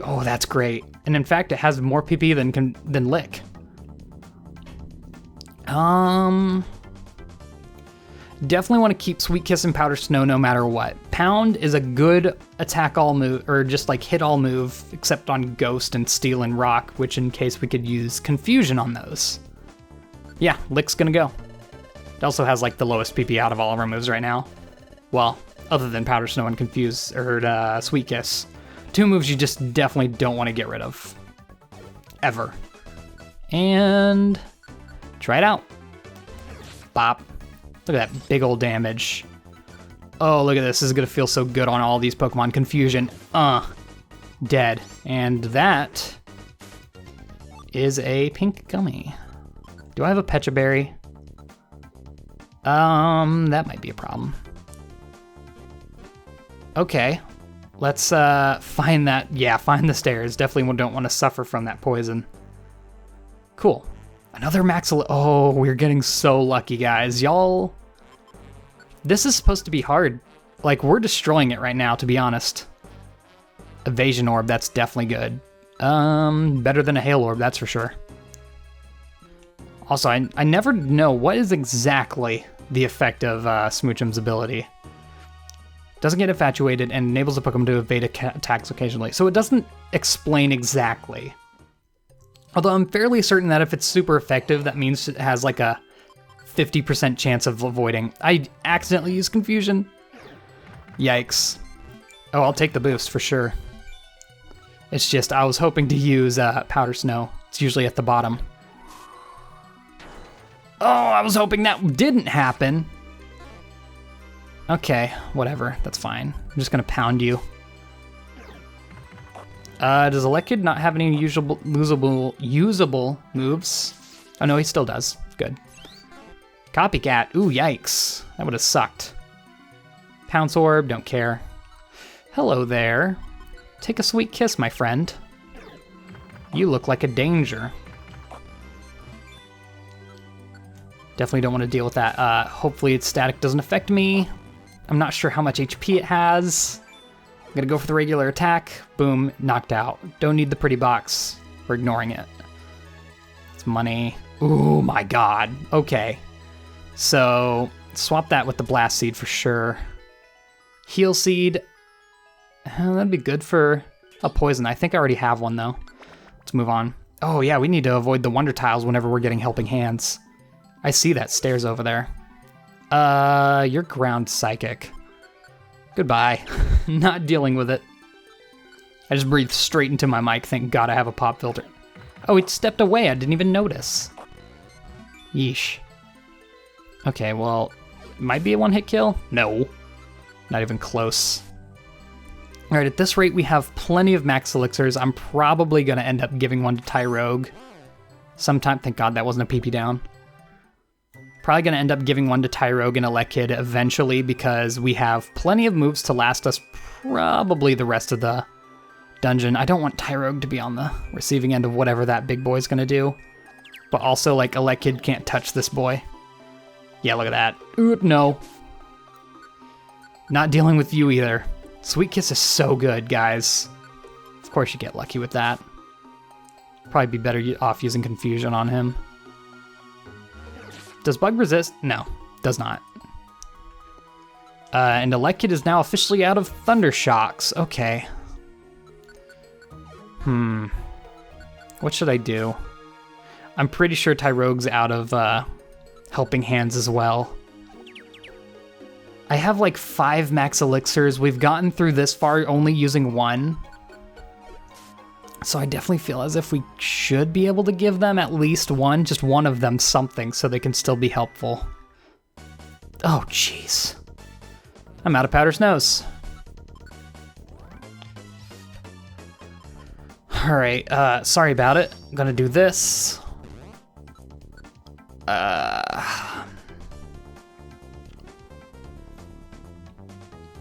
Oh, that's great. And in fact, it has more PP than Lick. Definitely want to keep Sweet Kiss and Powder Snow no matter what. Pound is a good attack all move, or just like hit all move, except on Ghost and Steel and Rock, which in case we could use Confusion on those. Yeah, Lick's gonna go. It also has like the lowest PP out of all of our moves right now. Well, other than Powder Snow and Confuse, or Sweet Kiss. 2 moves you just definitely don't want to get rid of. Ever. And try it out. Bop. Look at that big old damage. Oh, look at this. This is going to feel so good on all these Pokemon. Confusion. Dead. And that is a pink gummy. Do I have a Pecha Berry? That might be a problem. Okay. Let's find that. Yeah, find the stairs. Definitely don't want to suffer from that poison. Cool. Another Maxil. Oh, we're getting so lucky, guys. Y'all. This is supposed to be hard. Like, we're destroying it right now, to be honest. Evasion Orb, that's definitely good. Better than a Hail Orb, that's for sure. Also, I never know what is exactly the effect of Smoochum's ability. Doesn't get infatuated and enables the Pokemon to evade attacks occasionally. So it doesn't explain exactly. Although I'm fairly certain that if it's super effective, that means it has like a 50% chance of avoiding. I accidentally used Confusion. Yikes. Oh, I'll take the boost for sure. It's just, I was hoping to use Powder Snow. It's usually at the bottom. Oh, I was hoping that didn't happen. Okay, whatever, that's fine. I'm just gonna pound you. Does Elekid not have any usable moves? Oh no, he still does. Good. Copycat. Ooh, yikes. That would have sucked. Pounce Orb, don't care. Hello there. Take a sweet kiss, my friend. You look like a danger. Definitely don't want to deal with that. Hopefully its static doesn't affect me. I'm not sure how much HP it has. I'm gonna go for the regular attack. Boom, knocked out. Don't need the pretty box. We're ignoring it. It's money. Ooh, my god. Okay. So, swap that with the Blast Seed for sure. Heal Seed. That'd be good for a poison. I think I already have one, though. Let's move on. Oh, yeah, we need to avoid the Wonder Tiles whenever we're getting Helping Hands. I see that stairs over there. You're Ground Psychic. Goodbye. Not dealing with it. I just breathed straight into my mic. Thank God I have a pop filter. Oh, it stepped away. I didn't even notice. Yeesh. Okay, well, might be a one-hit kill? No. Not even close. All right, at this rate, we have plenty of max elixirs. I'm probably going to end up giving one to Tyrogue sometime. Thank God that wasn't a PP down. Probably going to end up giving one to Tyrogue and Elekid eventually because we have plenty of moves to last us probably the rest of the dungeon. I don't want Tyrogue to be on the receiving end of whatever that big boy's going to do. But also, like, Elekid can't touch this boy. Yeah, look at that. Ooh, no. Not dealing with you either. Sweet Kiss is so good, guys. Of course you get lucky with that. Probably be better off using Confusion on him. Does Bug resist? No, does not. And Elekid is now officially out of Thunder Shocks. Okay. What should I do? I'm pretty sure Tyrogue's out of Helping Hands as well. I have like 5 max elixirs. We've gotten through this far only using 1. So I definitely feel as if we should be able to give them at least one, just one of them something so they can still be helpful. Oh, jeez. I'm out of Powder Snows. All right, sorry about it. I'm gonna do this.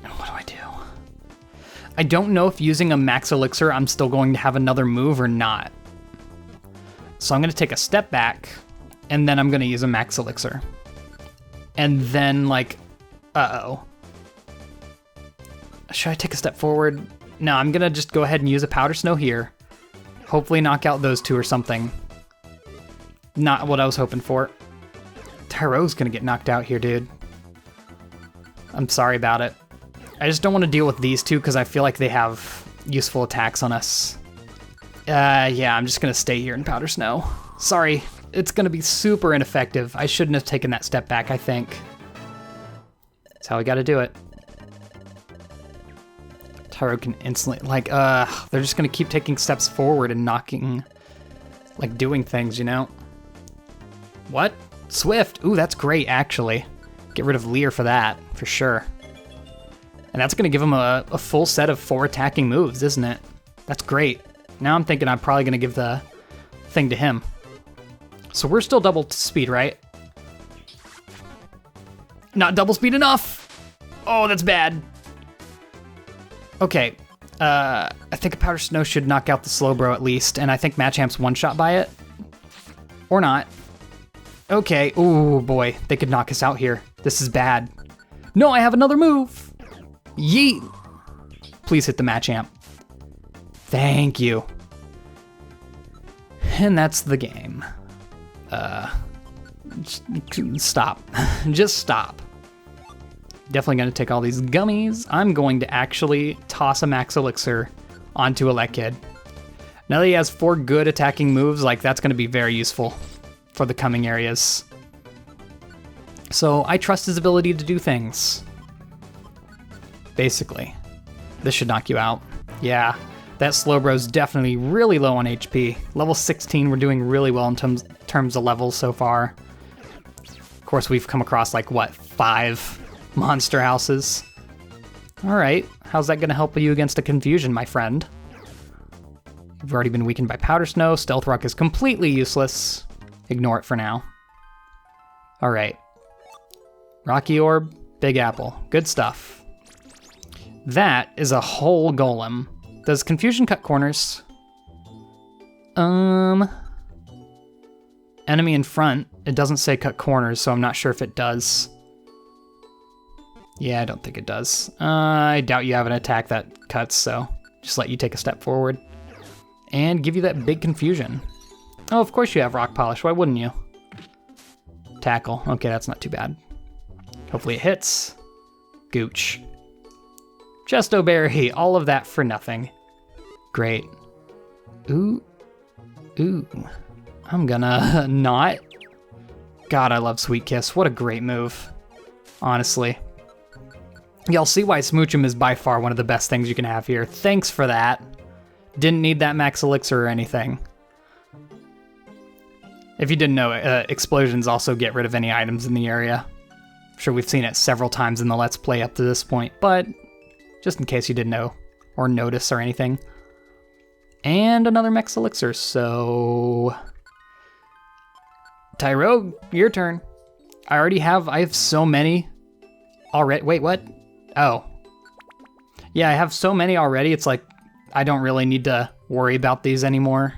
What do I do? I don't know if using a max elixir I'm still going to have another move or not. So I'm gonna take a step back, and then I'm gonna use a max elixir. And then, like, uh-oh. Should I take a step forward? No, I'm gonna just go ahead and use a Powder Snow here. Hopefully knock out those two or something. Not what I was hoping for. Tyrogue's gonna get knocked out here, dude. I'm sorry about it. I just don't want to deal with these two because I feel like they have useful attacks on us. Yeah, I'm just going to stay here in Powder Snow. Sorry, it's going to be super ineffective. I shouldn't have taken that step back, I think. That's how we got to do it. Tyro can instantly, like, they're just going to keep taking steps forward and knocking, like, doing things, you know? What? Swift. Ooh, that's great, actually. Get rid of Leer for that, for sure. And that's going to give him a full set of 4 attacking moves, isn't it? That's great. Now I'm thinking I'm probably going to give the thing to him. So we're still double speed, right? Not double speed enough! Oh, that's bad. Okay. I think a Powder Snow should knock out the Slowbro at least, and I think Machamp's one-shot by it. Or not. Okay. Ooh, boy. They could knock us out here. This is bad. No, I have another move! Yeet! Please hit the Machamp. Thank you. And that's the game. Stop. Just stop. Definitely gonna take all these gummies. I'm going to actually toss a Max Elixir onto Elekid. Now that he has 4 good attacking moves, like that's gonna be very useful for the coming areas. So I trust his ability to do things. Basically. This should knock you out. Yeah, that Slowbro's definitely really low on HP. Level 16, we're doing really well in terms of levels so far. Of course, we've come across like, what, 5 monster houses? Alright, how's that gonna help you against a Confusion, my friend? You've already been weakened by Powder Snow. Stealth Rock is completely useless. Ignore it for now. Alright. Rocky Orb, Big Apple. Good stuff. That is a whole golem. Does Confusion cut corners? Enemy in front. It doesn't say cut corners, so I'm not sure if it does. Yeah, I don't think it does. I doubt you have an attack that cuts, so just let you take a step forward. And give you that big Confusion. Oh, of course you have Rock Polish. Why wouldn't you? Tackle. Okay, that's not too bad. Hopefully it hits. Gooch. Chesto Berry, all of that for nothing. Great. Ooh. Ooh. I'm gonna not. God, I love Sweet Kiss. What a great move. Honestly. Y'all see why Smoochum is by far one of the best things you can have here. Thanks for that. Didn't need that Max Elixir or anything. If you didn't know, explosions also get rid of any items in the area. I'm sure we've seen it several times in the Let's Play up to this point, but just in case you didn't know or notice or anything. And another Max Elixir, so... Tyro, your turn. I have so many already. Wait, what? Oh. Yeah, I have so many already, it's like, I don't really need to worry about these anymore.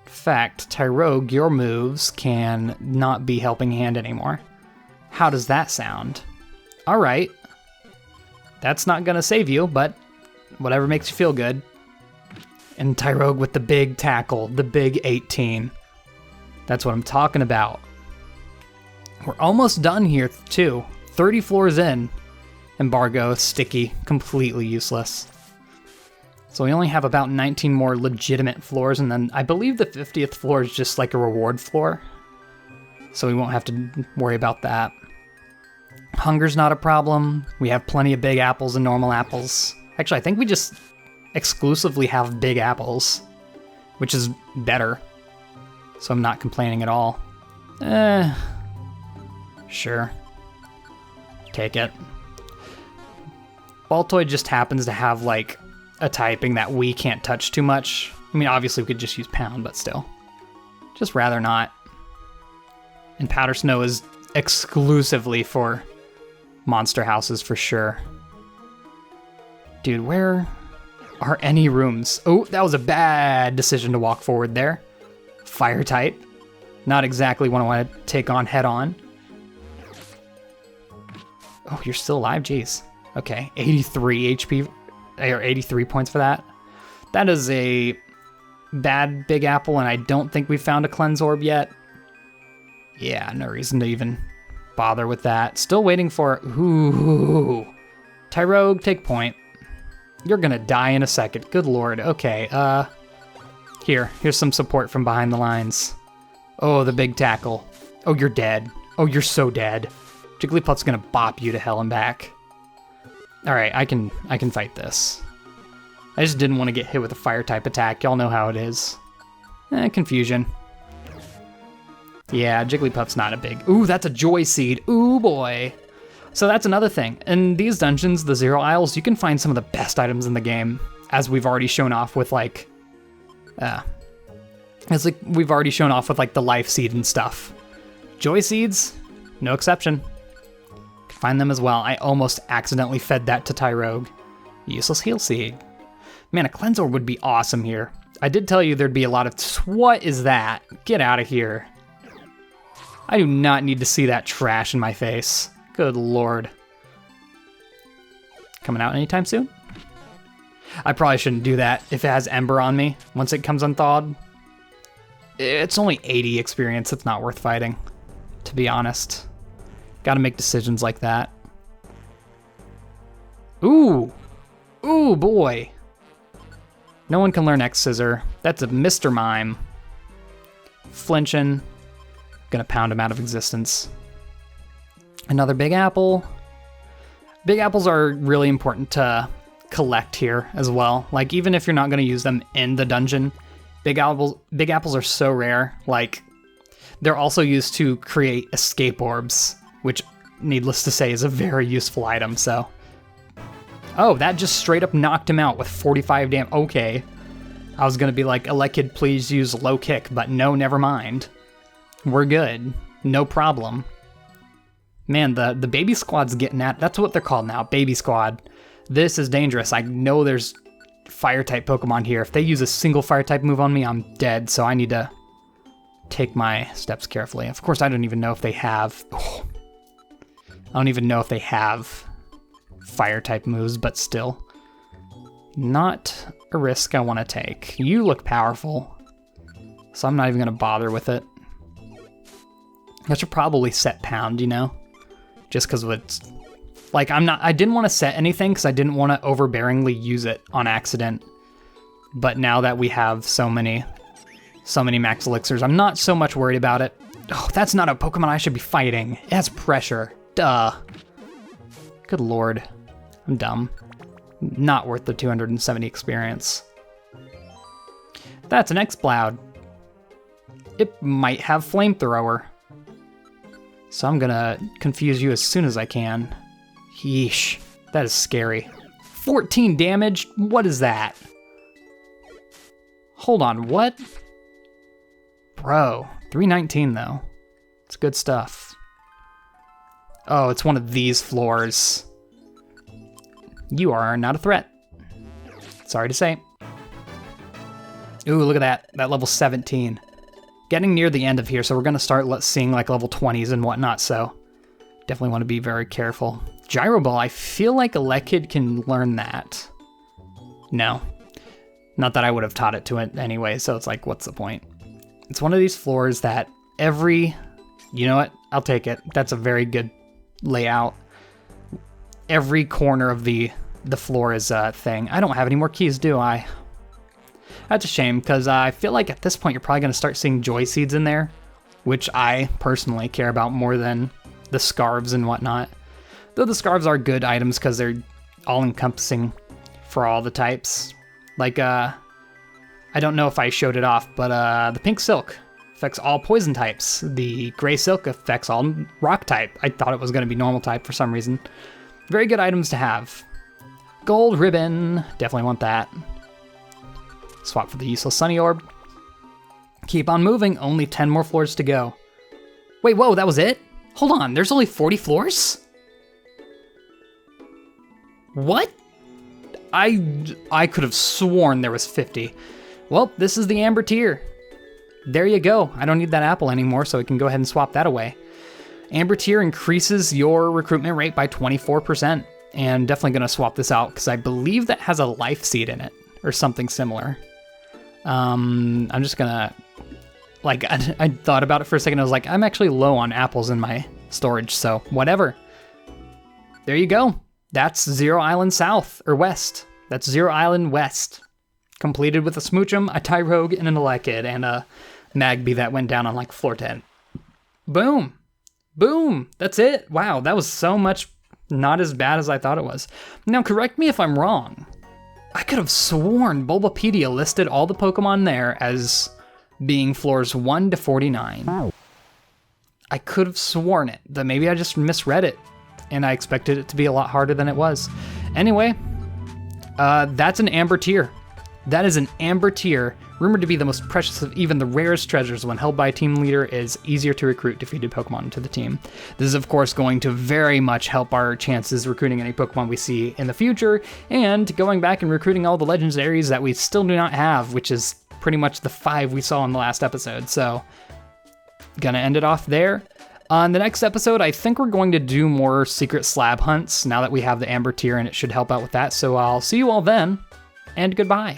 In fact, Tyrogue, your moves can not be Helping Hand anymore. How does that sound? Alright. That's not gonna save you, but whatever makes you feel good. And Tyrogue with the big tackle, the big 18. That's what I'm talking about. We're almost done here, too. 30 floors in. Embargo, sticky, completely useless. So we only have about 19 more legitimate floors, and then I believe the 50th floor is just like a reward floor. So we won't have to worry about that. Hunger's not a problem. We have plenty of big apples and normal apples. Actually, I think we just exclusively have big apples, which is better. So I'm not complaining at all. Sure. Take it. Baltoy just happens to have, like, a typing that we can't touch too much. I mean, obviously we could just use Pound, but still. Just rather not. And Powder Snow is exclusively for monster houses for sure. Dude, where are any rooms? Oh, that was a bad decision to walk forward there. Fire type. Not exactly what I want to take on head on. Oh, you're still alive? Jeez. Okay, 83 HP, or 83 points for that. That is a bad Big Apple, and I don't think we found a Cleanse Orb yet. Yeah, no reason to even bother with that. Still waiting for, ooh, Tyrogue, take point. You're gonna die in a second. Good lord. Okay, here's some support from behind the lines. Oh, the big tackle. Oh, you're dead. Oh, you're so dead. Jigglypuff's gonna bop you to hell and back. Alright, I can fight this. I just didn't want to get hit with a fire type attack. Y'all know how it is. Confusion. Yeah, Jigglypuff's not a big... Ooh, that's a Joy Seed. Ooh, boy. So that's another thing. In these dungeons, the Zero Isles, you can find some of the best items in the game, as we've already shown off with, like... we've already shown off with, like, the Life Seed and stuff. Joy Seeds, no exception. Can find them as well. I almost accidentally fed that to Tyrogue. Useless Heal Seed. Man, a Cleanser would be awesome here. I did tell you there'd be a lot of... What is that? Get out of here. I do not need to see that trash in my face. Good lord. Coming out anytime soon? I probably shouldn't do that if it has Ember on me once it comes unthawed. It's only 80 experience. It's not worth fighting, to be honest. Gotta make decisions like that. Ooh. Ooh, boy. No one can learn X-Scissor. That's a Mr. Mime. Flinching. Gonna pound him out of existence. Another Big Apple. Big Apples are really important to collect here as well. Like, even if you're not gonna use them in the dungeon, Big Apples are so rare. Like, they're also used to create escape orbs, which, needless to say, is a very useful item, so... Oh, that just straight up knocked him out with 45 damage. Okay. I was gonna be like, Elekid, please use low kick, but no, never mind. We're good. No problem. Man, the baby squad's getting at... That's what they're called now, baby squad. This is dangerous. I know there's fire-type Pokemon here. If they use a single fire-type move on me, I'm dead, so I need to take my steps carefully. Of course, I don't even know if they have... Oh, I don't even know if they have fire-type moves, but still. Not a risk I want to take. You look powerful, so I'm not even going to bother with it. I should probably set Pound, you know? Just because it's... Like, I didn't want to set anything because I didn't want to overbearingly use it on accident. But now that we have so many max elixirs, I'm not so much worried about it. Oh, that's not a Pokemon I should be fighting. It has pressure. Duh. Good lord. I'm dumb. Not worth the 270 experience. That's an X-Cloud. It might have Flamethrower. So I'm gonna confuse you as soon as I can. Yeesh, that is scary. 14 damage? What is that? Hold on, what? Bro, 319 though. It's good stuff. Oh, it's one of these floors. You are not a threat. Sorry to say. Ooh, look at that level 17. Getting near the end of here, so we're gonna start seeing like level 20s and whatnot, so definitely want to be very careful. Gyro Ball, I feel like Elekid can learn that. No. Not that I would have taught it to it anyway, so it's like, what's the point? It's one of these floors that you know what? I'll take it. That's a very good layout. Every corner of the floor is a thing. I don't have any more keys, do I? That's a shame, because I feel like at this point you're probably going to start seeing Joy Seeds in there, which I personally care about more than the Scarves and whatnot. Though the Scarves are good items because they're all-encompassing for all the types. Like, I don't know if I showed it off, but the Pink Silk affects all poison types. The Gray Silk affects all rock type. I thought it was going to be normal type for some reason. Very good items to have. Gold Ribbon, definitely want that. Swap for the useless Sunny Orb. Keep on moving, only 10 more floors to go. Wait, whoa, that was it? Hold on, there's only 40 floors? What? I could have sworn there was 50. Well, this is the Amber Tier. There you go. I don't need that apple anymore, so we can go ahead and swap that away. Amber Tier increases your recruitment rate by 24%. And definitely going to swap this out because I believe that has a Life Seed in it or something similar. I'm just going to... Like, I thought about it for a second. I was like, I'm actually low on apples in my storage, so whatever. There you go. that's Zero Island South, or West. That's Zero Island West. Completed with a Smoochum, a Tyrogue, and an Elekid, and a Magby that went down on like floor 10. Boom. Boom. That's it. Wow, that was so much not as bad as I thought it was. Now, correct me if I'm wrong. I could have sworn Bulbapedia listed all the Pokemon there as being floors 1 to 49. Oh. I could have sworn it. That maybe I just misread it, and I expected it to be a lot harder than it was. Anyway, that's an Amber Tier. That is an Amber Tier, rumored to be the most precious of even the rarest treasures. When held by a team leader, is easier to recruit defeated Pokemon into the team. This is of course going to very much help our chances recruiting any Pokemon we see in the future, and going back and recruiting all the legendaries that we still do not have, which is pretty much the 5 we saw in the last episode. So, gonna end it off there. On the next episode, I think we're going to do more secret slab hunts now that we have the Amber Tier, and it should help out with that. So I'll see you all then, and goodbye.